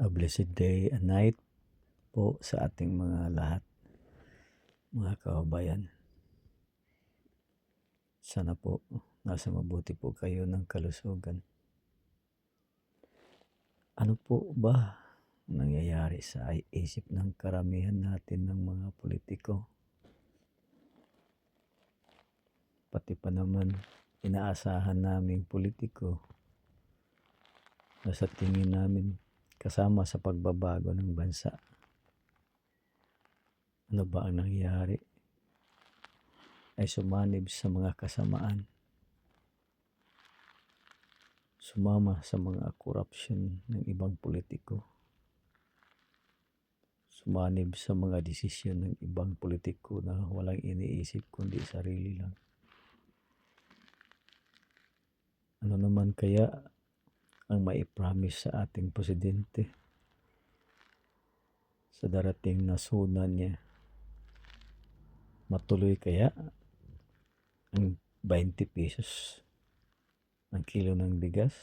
A blessed day and night po sa ating mga lahat, mga kababayan. Sana po nasa mabuti po kayo ng kalusugan. Ano po ba nangyayari sa isip ng karamihan natin ng mga politiko? Pati pa naman inaasahan naming politiko na sa tingin namin kasama sa pagbabago ng bansa. Ano ba ang nangyayari? Ay sumanib sa mga kasamaan, sumama sa mga korupsyon ng ibang politiko, sumanib sa mga desisyon ng ibang politiko na walang iniisip kundi sarili lang. Ano naman kaya ang maipromise sa ating presidente sa darating na suna niya? Matuloy kaya ang 20 pesos ang kilo ng bigas?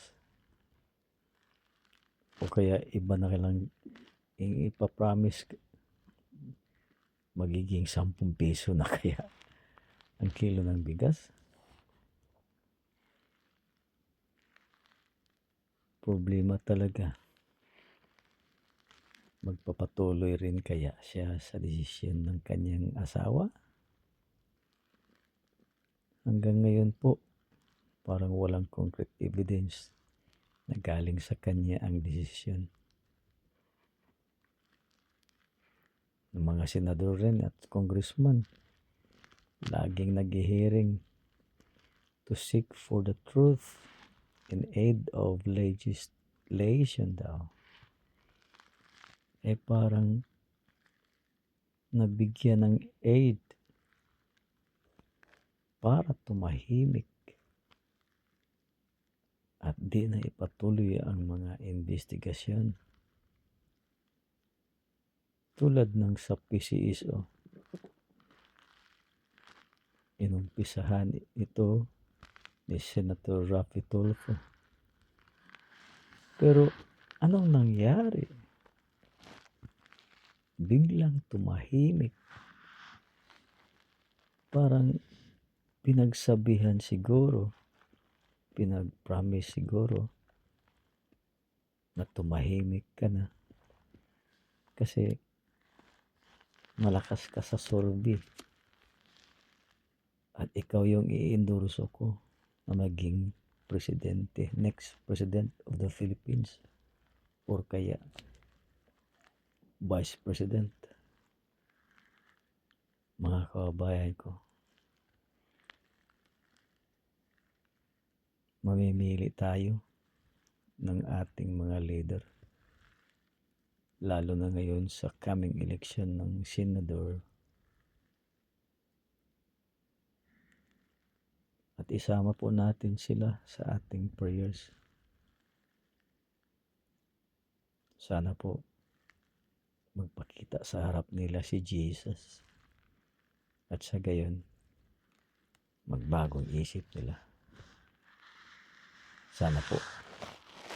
O kaya iba na lang ipapromise, magiging 10 piso na kaya ang kilo ng bigas? Problema talaga. Magpapatuloy rin kaya siya sa desisyon ng kanyang asawa? Hanggang ngayon po, parang walang concrete evidence na galing sa kanya ang desisyon. Ng mga senador rin at congressman, laging nag-hearing to seek for the truth in aid of legislation daw. Parang nabigyan ng aid para tumahimik at di na ipatuloy ang mga investigasyon. Tulad ng sa PCSO, inumpisahan ito ni Senator Raffy Tulfo. Pero anong nangyari? Biglang tumahimik. Parang pinagsabihan siguro, pinag-promise siguro na tumahimik ka na kasi malakas ka sa sorbi at ikaw yung i-endorso ko na maging presidente, next president of the Philippines, or kaya vice president. Mga kababayan ko, mamimili tayo ng ating mga leader, lalo na ngayon sa coming election ng senador. At isama po natin sila sa ating prayers. Sana po magpakita sa harap nila si Jesus at sa gayon magbagong isip nila. Sana po.